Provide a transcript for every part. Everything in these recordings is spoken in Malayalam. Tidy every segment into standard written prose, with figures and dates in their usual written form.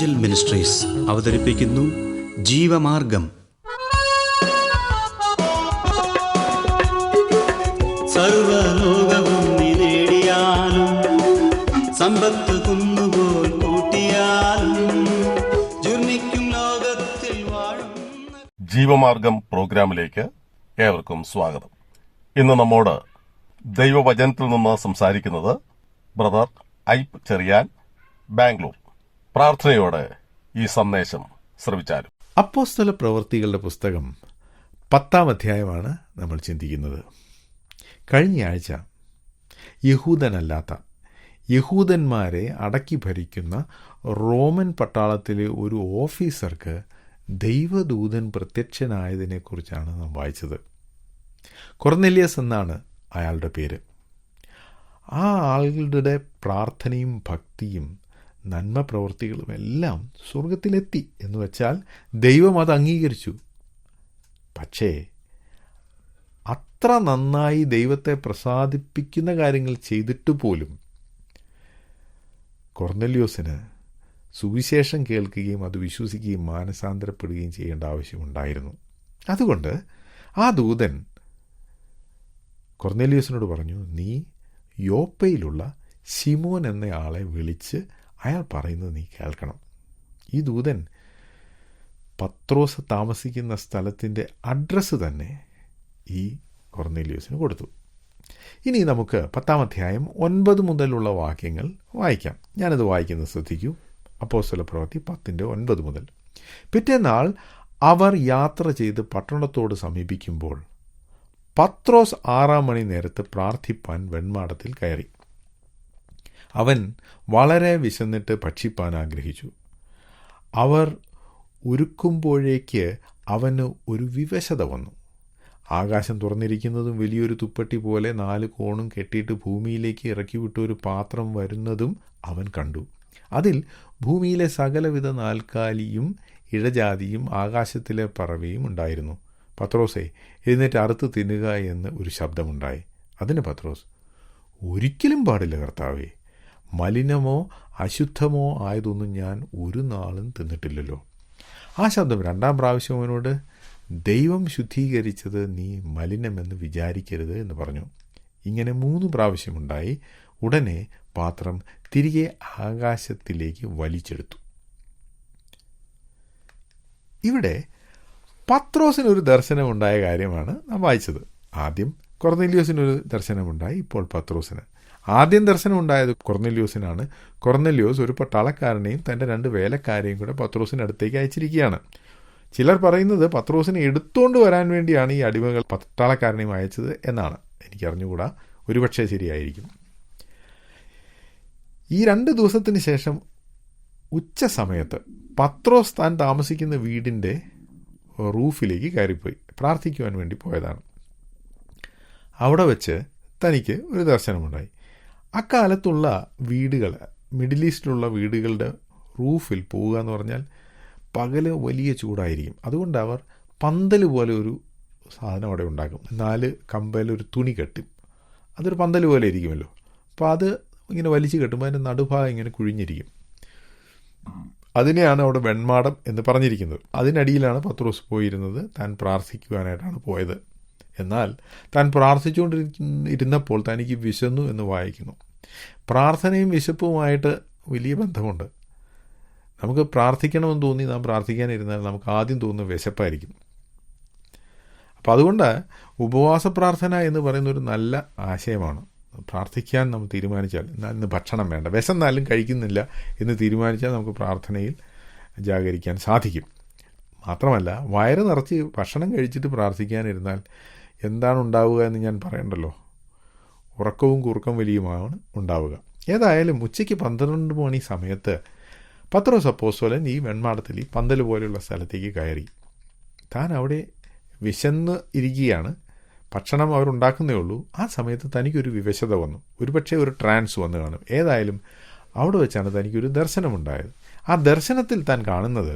ഏഞ്ചൽ മിനിസ്ട്രീസ് അവതരിപ്പിക്കുന്നു ജീവമാർഗം. സർവലോകവും നേടിയാലും സമ്പത്ത് കുന്നുപോൽ കൂട്ടിയാലും ജുർമിക്കും ലോകത്തിൽ വാഴും. ജീവമാർഗം പ്രോഗ്രാമിലേക്ക് ഏവർക്കും സ്വാഗതം. ഇന്ന് നമ്മോട് ദൈവവചനത്തിൽ നിന്ന് സംസാരിക്കുന്നത് ബ്രദർ ഐപ്പ് ചെറിയാൻ, ബാംഗ്ലൂർ. പ്രാർത്ഥനയോടെ ഈ സന്ദേശം ശ്രവിച്ചാലും. അപ്പോസ്തല പ്രവൃത്തികളുടെ പുസ്തകം 10-ാം അധ്യായമാണ് നമ്മൾ ചിന്തിക്കുന്നത്. കഴിഞ്ഞ ആഴ്ച യഹൂദനല്ലാത്ത യഹൂദന്മാരെ അടക്കി ഭരിക്കുന്ന റോമൻ പട്ടാളത്തിലെ ഒരു ഓഫീസർക്ക് ദൈവദൂതൻ പ്രത്യക്ഷനായതിനെക്കുറിച്ചാണ് നാം വായിച്ചത്. കൊർനെല്യസ് എന്നാണ് അയാളുടെ പേര്. ആ ആളുകളുടെ പ്രാർത്ഥനയും ഭക്തിയും നന്മ പ്രവൃത്തികളും എല്ലാം സ്വർഗത്തിലെത്തി എന്ന് വെച്ചാൽ ദൈവം അത് അംഗീകരിച്ചു. പക്ഷേ അത്ര നന്നായി ദൈവത്തെ പ്രസാദിപ്പിക്കുന്ന കാര്യങ്ങൾ ചെയ്തിട്ട് പോലും കൊർനെല്യോസിന് സുവിശേഷം കേൾക്കുകയും അത് വിശ്വസിക്കുകയും മാനസാന്തരപ്പെടുകയും ചെയ്യേണ്ട ആവശ്യമുണ്ടായിരുന്നു. അതുകൊണ്ട് ആ ദൂതൻ കൊർനെല്യോസിനോട് പറഞ്ഞു, നീ യോപ്പയിലുള്ള ശിമോൻ എന്നയാളെ വിളിച്ച് അയാൾ പറയുന്നത് നീ കേൾക്കണം. ഈ ദൂതൻ പത്രോസ് താമസിക്കുന്ന സ്ഥലത്തിൻ്റെ അഡ്രസ്സ് തന്നെ ഈ കൊർനെല്യോസിന് കൊടുത്തു. ഇനി നമുക്ക് 10-ാം അധ്യായം 9 മുതലുള്ള വാക്യങ്ങൾ വായിക്കാം. ഞാനത് വായിക്കുന്നത് ശ്രദ്ധിക്കൂ. അപ്പോസ്തല പ്രവൃത്തി 10:9 മുതൽ. പിറ്റേന്നാൾ അവർ യാത്ര ചെയ്ത് പട്ടണത്തോട് സമീപിക്കുമ്പോൾ പത്രോസ് 6-ാം മണി നേരത്ത് പ്രാർത്ഥിപ്പാൻ വെൺമാടത്തിൽ കയറി. അവൻ വളരെ വിശന്നിട്ട് ഭക്ഷിപ്പാൻ ആഗ്രഹിച്ചു. അവർ ഒരുക്കുമ്പോഴേക്ക് അവന് ഒരു വിവശത വന്നു. ആകാശം തുറന്നിരിക്കുന്നതും വലിയൊരു തുപ്പട്ടി പോലെ 4 കോണും കെട്ടിയിട്ട് ഭൂമിയിലേക്ക് ഇറക്കിവിട്ട ഒരു പാത്രം വരുന്നതും അവൻ കണ്ടു. അതിൽ ഭൂമിയിലെ സകലവിധ നാൽക്കാലിയും ഇഴജാതിയും ആകാശത്തിലെ പറവയും ഉണ്ടായിരുന്നു. പത്രോസേ, എഴുന്നേറ്റ് അറുത്ത് തിന്നുക എന്ന് ഒരു ശബ്ദമുണ്ടായി. അതിന് പത്രോസ്, ഒരിക്കലും പാടില്ല കർത്താവേ, മലിനമോ അശുദ്ധമോ ആയതൊന്നും ഞാൻ ഒരു നാളും തിന്നിട്ടില്ലല്ലോ. ആ ശബ്ദം 2-ാം പ്രാവശ്യം അവനോട്, ദൈവം ശുദ്ധീകരിച്ചത് നീ മലിനമെന്ന് വിചാരിക്കരുത് എന്ന് പറഞ്ഞു. ഇങ്ങനെ 3 പ്രാവശ്യമുണ്ടായി. ഉടനെ പാത്രം തിരികെ ആകാശത്തിലേക്ക് വലിച്ചെടുത്തു. ഇവിടെ പത്രോസിനൊരു ദർശനമുണ്ടായ കാര്യമാണ് നാം വായിച്ചത്. ആദ്യം കൊർനെല്യോസിനൊരു ദർശനമുണ്ടായി, ഇപ്പോൾ പത്രോസിന്. ആദ്യം ദർശനമുണ്ടായത് കൊർനെല്യോസിനാണ്. കൊർനെല്യോസ് ഒരു പട്ടാളക്കാരനെയും തൻ്റെ 2 വേലക്കാരെയും കൂടെ പത്രോസിനടുത്തേക്ക് അയച്ചിരിക്കുകയാണ്. ചിലർ പറയുന്നത് പത്രോസിനെ എടുത്തുകൊണ്ട് വരാൻ വേണ്ടിയാണ് ഈ അടിമകൾ പട്ടാളക്കാരനെയും അയച്ചത് എന്നാണ്. എനിക്കറിഞ്ഞുകൂടാ, ഒരുപക്ഷെ ശരിയായിരിക്കും. ഈ 2 ദിവസത്തിന് ശേഷം ഉച്ച സമയത്ത് പത്രോസ് താൻ താമസിക്കുന്ന വീടിൻ്റെ റൂഫിലേക്ക് കയറിപ്പോയി. പ്രാർത്ഥിക്കുവാൻ വേണ്ടി പോയതാണ്. അവിടെ വെച്ച് തനിക്ക് ഒരു ദർശനമുണ്ടായി. അക്കാലത്തുള്ള വീടുകൾ, മിഡിൽ ഈസ്റ്റിലുള്ള വീടുകളുടെ റൂഫിൽ പോവുക എന്ന് പറഞ്ഞാൽ പകല് വലിയ ചൂടായിരിക്കും. അതുകൊണ്ട് അവർ പന്തൽ പോലെ ഒരു സാധനം അവിടെ ഉണ്ടാക്കും. 4 കമ്പയിലൊരു തുണി കെട്ടും. അതൊരു പന്തൽ പോലെ ഇരിക്കുമല്ലോ. അപ്പോൾ അത് ഇങ്ങനെ വലിച്ചു കെട്ടുമ്പോൾ അതിൻ്റെ നടുഭാഗം ഇങ്ങനെ കുഴിഞ്ഞിരിക്കും. അതിനെയാണ് അവിടെ വെൺമാടം എന്ന് പറഞ്ഞിരിക്കുന്നത്. അതിനടിയിലാണ് പത്രോസ് പോയിരുന്നത്. താൻ പ്രാർത്ഥിക്കുവാനായിട്ടാണ് പോയത്. എന്നാൽ താൻ പ്രാർത്ഥിച്ചുകൊണ്ടിരുന്നപ്പോൾ തനിക്ക് വിശന്നു എന്ന് വായിക്കുന്നു. പ്രാർത്ഥനയും വിശപ്പുമായിട്ട് വലിയ ബന്ധമുണ്ട്. നമുക്ക് പ്രാർത്ഥിക്കണമെന്ന് തോന്നി നാം പ്രാർത്ഥിക്കാനിരുന്നാൽ നമുക്ക് ആദ്യം തോന്നുന്ന വിശപ്പായിരിക്കും. അപ്പോൾ അതുകൊണ്ട് ഉപവാസ പ്രാർത്ഥന എന്ന് പറയുന്നൊരു നല്ല ആശയമാണ്. പ്രാർത്ഥിക്കാൻ നമ്മൾ തീരുമാനിച്ചാൽ, എന്നാൽ ഇന്ന് ഭക്ഷണം വേണ്ട, വിശന്നാലും കഴിക്കുന്നില്ല എന്ന് തീരുമാനിച്ചാൽ നമുക്ക് പ്രാർത്ഥനയിൽ ജാഗരിക്കാൻ സാധിക്കും. മാത്രമല്ല, വയറ് നിറച്ച് ഭക്ഷണം കഴിച്ചിട്ട് പ്രാർത്ഥിക്കാനിരുന്നാൽ എന്താണ് ഉണ്ടാവുക എന്ന് ഞാൻ പറയണ്ടല്ലോ. ഉറക്കവും കുറുക്കം വലിയുമാണ് ഉണ്ടാവുക. ഏതായാലും ഉച്ചയ്ക്ക് 12 മണി സമയത്ത് പത്രോസ് അപ്പോസ്തലൻ ഈ വെൺമാടത്തിൽ ഈ പന്തൽ പോലെയുള്ള സ്ഥലത്തേക്ക് കയറി. താൻ അവിടെ വിശന്ന് ഇരിക്കുകയാണ്. ഭക്ഷണം അവരുണ്ടാക്കുന്നേ ഉള്ളൂ. ആ സമയത്ത് തനിക്കൊരു വിവശത വന്നു. ഒരുപക്ഷെ ഒരു ട്രാൻസ് വന്നു കാണും. ഏതായാലും അവിടെ വെച്ചാണ് തനിക്കൊരു ദർശനമുണ്ടായത്. ആ ദർശനത്തിൽ താൻ കാണുന്നത്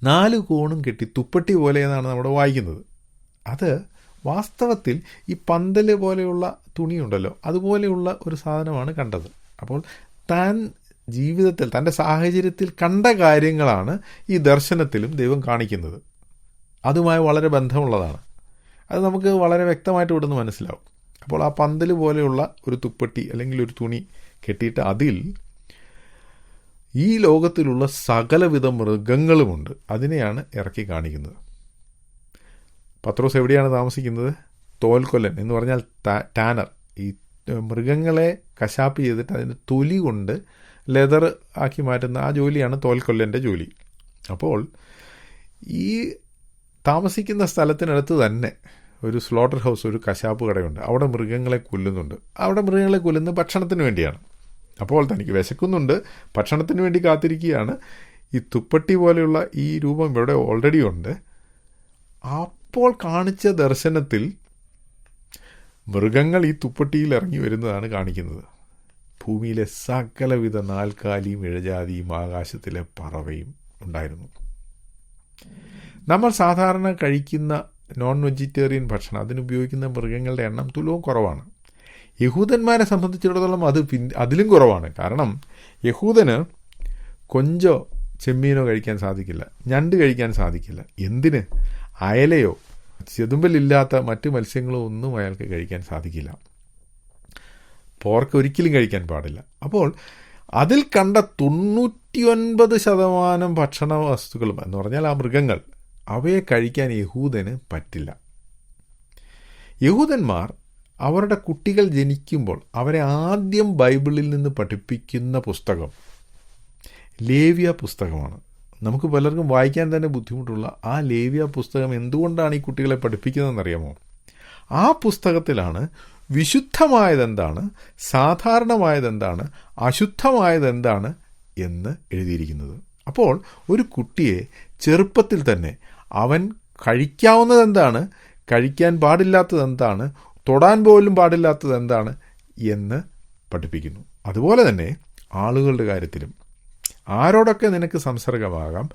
4 കോണും കെട്ടി തുപ്പട്ടി പോലെ എന്നാണ് നമ്മുടെ വായിക്കുന്നത്. അത് വാസ്തവത്തിൽ ഈ പന്തല് പോലെയുള്ള തുണിയുണ്ടല്ലോ, അതുപോലെയുള്ള ഒരു സാധനമാണ് കണ്ടത്. അപ്പോൾ താൻ ജീവിതത്തിൽ തൻ്റെ സാഹചര്യത്തിൽ കണ്ട കാര്യങ്ങളാണ് ഈ ദർശനത്തിലും ദൈവം കാണിക്കുന്നത്. അതുമായി വളരെ ബന്ധമുള്ളതാണ്. അത് നമുക്ക് വളരെ വ്യക്തമായിട്ട് ഇവിടുന്ന് മനസ്സിലാവും. അപ്പോൾ ആ പന്തൽ പോലെയുള്ള ഒരു തുപ്പട്ടി അല്ലെങ്കിൽ ഒരു തുണി കെട്ടിയിട്ട് അതിൽ ഈ ലോകത്തിലുള്ള സകലവിധ മൃഗങ്ങളുമുണ്ട്. അതിനെയാണ് ഇറക്കി കാണിക്കുന്നത്. പത്രോസ് എവിടെയാണ് താമസിക്കുന്നത്? തോൽക്കൊല്ലൻ എന്ന് പറഞ്ഞാൽ ടാനർ. ഈ മൃഗങ്ങളെ കശാപ്പ് ചെയ്തിട്ട് അതിൻ്റെ തൊലി കൊണ്ട് ലെതർ ആക്കി മാറ്റുന്ന ആ ജോലിയാണ് തോൽക്കൊല്ലൻ്റെ ജോലി. അപ്പോൾ ഈ താമസിക്കുന്ന സ്ഥലത്തിനടുത്ത് തന്നെ ഒരു സ്ലോട്ടർ ഹൗസ്, ഒരു കശാപ്പ് കടയുണ്ട്. അവിടെ മൃഗങ്ങളെ കൊല്ലുന്നുണ്ട്. അവിടെ മൃഗങ്ങളെ കൊല്ലുന്നത് ഭക്ഷണത്തിന് വേണ്ടിയാണ്. അപ്പോൾ തനിക്ക് വിശക്കുന്നുണ്ട്, ഭക്ഷണത്തിന് വേണ്ടി കാത്തിരിക്കുകയാണ്. ഈ തുപ്പട്ടി പോലെയുള്ള ഈ രൂപം ഇവിടെ ഓൾറെഡി ഉണ്ട്. അപ്പോൾ കാണിച്ച ദർശനത്തിൽ മൃഗങ്ങൾ ഈ തുപ്പട്ടിയിൽ ഇറങ്ങി വരുന്നതാണ് കാണിക്കുന്നത്. ഭൂമിയിലെ സകലവിധ നാൽക്കാലിയും ഇഴജാതിയും ആകാശത്തിലെ പറവയും ഉണ്ടായിരുന്നു. നമ്മൾ സാധാരണ കഴിക്കുന്ന നോൺ വെജിറ്റേറിയൻ ഭക്ഷണം, അതിനുപയോഗിക്കുന്ന മൃഗങ്ങളുടെ എണ്ണം തുലവും കുറവാണ്. യഹൂദന്മാരെ സംബന്ധിച്ചിടത്തോളം അതിലും കുറവാണ്. കാരണം യഹൂദന് കൊഞ്ചോ ചെമ്മീനോ കഴിക്കാൻ സാധിക്കില്ല, ഞണ്ട് കഴിക്കാൻ സാധിക്കില്ല. എന്തിന്? അയലയോ ചെതുമ്പലില്ലാത്ത മറ്റ് മത്സ്യങ്ങളോ ഒന്നും അയാൾക്ക് കഴിക്കാൻ സാധിക്കില്ല. പോർക്ക് ഒരിക്കലും കഴിക്കാൻ പാടില്ല. അപ്പോൾ അതിൽ കണ്ട 99% ഭക്ഷണ വസ്തുക്കളും എന്ന് പറഞ്ഞാൽ ആ മൃഗങ്ങൾ, അവയെ കഴിക്കാൻ യഹൂദന് പറ്റില്ല. യഹൂദന്മാർ അവരുടെ കുട്ടികൾ ജനിക്കുമ്പോൾ അവരെ ആദ്യം ബൈബിളിൽ നിന്ന് പഠിപ്പിക്കുന്ന പുസ്തകം ലേവ്യ പുസ്തകമാണ്. നമുക്ക് പലർക്കും വായിക്കാൻ തന്നെ ബുദ്ധിമുട്ടുള്ള ആ ലേവ്യ പുസ്തകം എന്തുകൊണ്ടാണ് ഈ കുട്ടികളെ പഠിപ്പിക്കുന്നതെന്നറിയാമോ? ആ പുസ്തകത്തിലാണ് വിശുദ്ധമായതെന്താണ്, സാധാരണമായതെന്താണ്, അശുദ്ധമായതെന്താണ് എന്ന് എഴുതിയിരിക്കുന്നത്. അപ്പോൾ ഒരു കുട്ടിയെ ചെറുപ്പത്തിൽ തന്നെ അവൻ കഴിക്കാവുന്നതെന്താണ്, കഴിക്കാൻ പാടില്ലാത്തതെന്താണ്, തൊടാൻ പോലും പാടില്ലാത്തതെന്താണ് എന്ന് പഠിപ്പിക്കുന്നു. അതുപോലെ തന്നെ ആളുകളുടെ കാര്യത്തിലും ആരോടൊക്കെ നിനക്ക് സംസർഗമാകാം,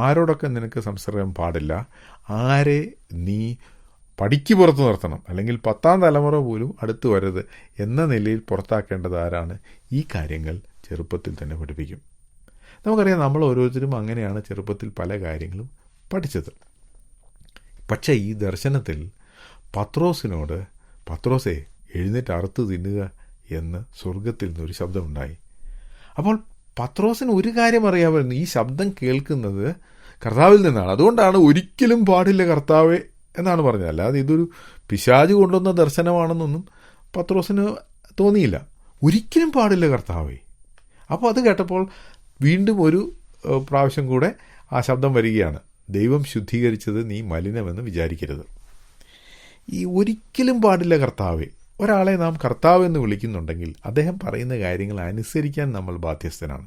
ആരോടൊക്കെ നിനക്ക് സംസർഗം പാടില്ല, ആരെ നീ പടിക്ക് പുറത്ത് നിർത്തണം, അല്ലെങ്കിൽ 10ാം തലമുറ പോലും അടുത്ത് വരരുത് എന്ന നിലയിൽ പുറത്താക്കേണ്ടത് ആരാണ്? ഈ കാര്യങ്ങൾ ചെറുപ്പത്തിൽ തന്നെ പഠിപ്പിക്കും. നമുക്കറിയാം, നമ്മൾ ഓരോരുത്തരും അങ്ങനെയാണ് ചെറുപ്പത്തിൽ പല കാര്യങ്ങളും പഠിച്ചത്. പക്ഷേ ഈ ദർശനത്തിൽ പത്രോസിനോട്, പത്രോസേ എഴുന്നേറ്റ് അറുത്ത് തിന്നുക എന്ന് സ്വർഗത്തിൽ നിന്നൊരു ശബ്ദമുണ്ടായി. അപ്പോൾ പത്രോസിന് ഒരു കാര്യം അറിയാമായിരുന്നു, ഈ ശബ്ദം കേൾക്കുന്നത് കർത്താവിൽ നിന്നാണ്. അതുകൊണ്ടാണ് ഒരിക്കലും പാടില്ല കർത്താവേ എന്നാണ് പറഞ്ഞത്. അല്ലാതെ ഇതൊരു പിശാച് കൊണ്ടുവന്ന ദർശനമാണെന്നൊന്നും പത്രോസിന് തോന്നിയില്ല. ഒരിക്കലും പാടില്ല കർത്താവേ. അപ്പോൾ അത് കേട്ടപ്പോൾ വീണ്ടും ഒരു പ്രാവശ്യം കൂടെ ആ ശബ്ദം വരികയാണ്, ദൈവം ശുദ്ധീകരിച്ചത് നീ മലിനമെന്ന് വിചാരിക്കരുത്. ഈ ഒരിക്കലും പാടില്ല കർത്താവേ. ഒരാളെ നാം കർത്താവ് എന്ന് വിളിക്കുന്നുണ്ടെങ്കിൽ അദ്ദേഹം പറയുന്ന കാര്യങ്ങൾ അനുസരിക്കാൻ നമ്മൾ ബാധ്യസ്ഥനാണ്.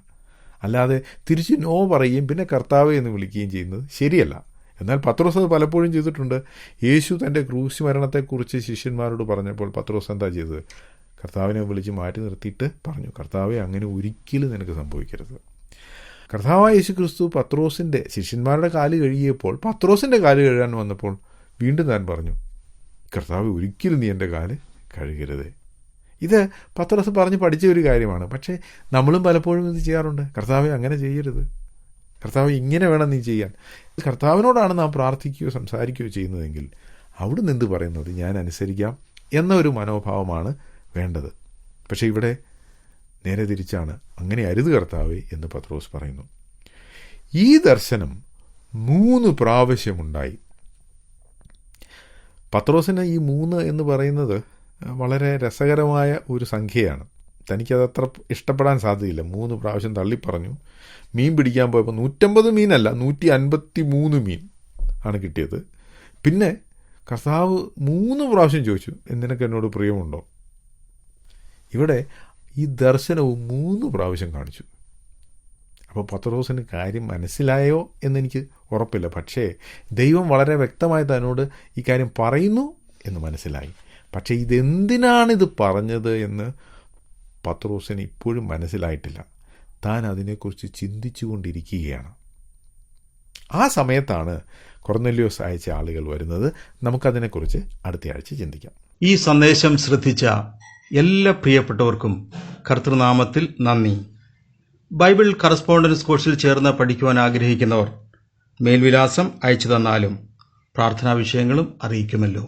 അല്ലാതെ തിരിച്ച് നോ പറയുകയും പിന്നെ കർത്താവ് എന്ന് വിളിക്കുകയും ചെയ്യുന്നത് ശരിയല്ല. എന്നാൽ പത്രോസ് അത് പലപ്പോഴും ചെയ്തിട്ടുണ്ട്. യേശു തൻ്റെ ക്രൂശ് മരണത്തെക്കുറിച്ച് ശിഷ്യന്മാരോട് പറഞ്ഞപ്പോൾ പത്രോസ് എന്താ ചെയ്തത്? കർത്താവിനെ വിളിച്ച് മാറ്റി നിർത്തിയിട്ട് പറഞ്ഞു, കർത്താവെ അങ്ങനെ ഒരിക്കലും നിനക്ക് സംഭവിക്കരുത്. കർത്താവായ യേശു ക്രിസ്തു പത്രോസിൻ്റെ ശിഷ്യന്മാരുടെ കാല് കഴുകിയപ്പോൾ പത്രോസിൻ്റെ കാല് കഴുകാൻ വന്നപ്പോൾ വീണ്ടും താൻ പറഞ്ഞു, കർത്താവ് ഒരിക്കലും നീ എൻ്റെ കാല് കഴുകരുത്. ഇത് പത്രോസ് പറഞ്ഞ് പഠിച്ച ഒരു കാര്യമാണ്. പക്ഷേ നമ്മളും പലപ്പോഴും ഇത് ചെയ്യാറുണ്ട്. കർത്താവെ അങ്ങനെ ചെയ്യരുത്, കർത്താവ് ഇങ്ങനെ വേണം നീ ചെയ്യാൻ. കർത്താവിനോടാണ് നാം പ്രാർത്ഥിക്കുകയോ സംസാരിക്കുകയോ ചെയ്യുന്നതെങ്കിൽ അവിടുന്ന് എന്ത് പറയുന്നത് ഞാൻ അനുസരിക്കാം എന്ന ഒരു മനോഭാവമാണ് വേണ്ടത്. പക്ഷേ ഇവിടെ നേരെ തിരിച്ചാണ്, അങ്ങനെ അരുത് കർത്താവേ എന്ന് പത്രോസ് പറയുന്നു. ഈ ദർശനം 3 പ്രാവശ്യമുണ്ടായി. പത്രോസിന് ഈ 3 എന്ന് പറയുന്നത് വളരെ രസകരമായ ഒരു സംഖ്യയാണ്. തനിക്കതത്ര ഇഷ്ടപ്പെടാൻ സാധ്യതയില്ല. 3 പ്രാവശ്യം തള്ളിപ്പറഞ്ഞു. മീൻ പിടിക്കാൻ പോയപ്പോൾ 150 മീനല്ല 153 മീൻ ആണ് കിട്ടിയത്. പിന്നെ കർത്താവ് 3 പ്രാവശ്യം ചോദിച്ചു, നിനക്ക് എന്നോട് പ്രിയമുണ്ടോ? ഇവിടെ ഈ ദർശനവും 3 പ്രാവശ്യം കാണിച്ചു. അപ്പോൾ പത്രോസിന് കാര്യം മനസ്സിലായോ എന്നെനിക്ക് ഉറപ്പില്ല. പക്ഷേ ദൈവം വളരെ വ്യക്തമായി തന്നോട് ഈ കാര്യം പറയുന്നു എന്ന് മനസ്സിലായി. പക്ഷേ ഇതെന്തിനാണിത് പറഞ്ഞത് എന്ന് പത്രോസിന് ഇപ്പോഴും മനസ്സിലായിട്ടില്ല. താൻ അതിനെക്കുറിച്ച് ചിന്തിച്ചു കൊണ്ടിരിക്കുകയാണ്. ആ സമയത്താണ് കൊർന്നല്യോസ് അയച്ച ആളുകൾ വരുന്നത്. നമുക്കതിനെക്കുറിച്ച് അടുത്ത ആഴ്ച ചിന്തിക്കാം. ഈ സന്ദേശം ശ്രദ്ധിച്ച എല്ലാ പ്രിയപ്പെട്ടവർക്കും കർത്തൃനാമത്തിൽ നന്ദി. ബൈബിൾ കറസ്പോണ്ടൻസ് കോഴ്സിൽ ചേർന്ന് പഠിക്കുവാൻ ആഗ്രഹിക്കുന്നവർ മേൽവിലാസം അയച്ചു തന്നാലും പ്രാർത്ഥനാ വിഷയങ്ങളും അറിയിക്കുമല്ലോ.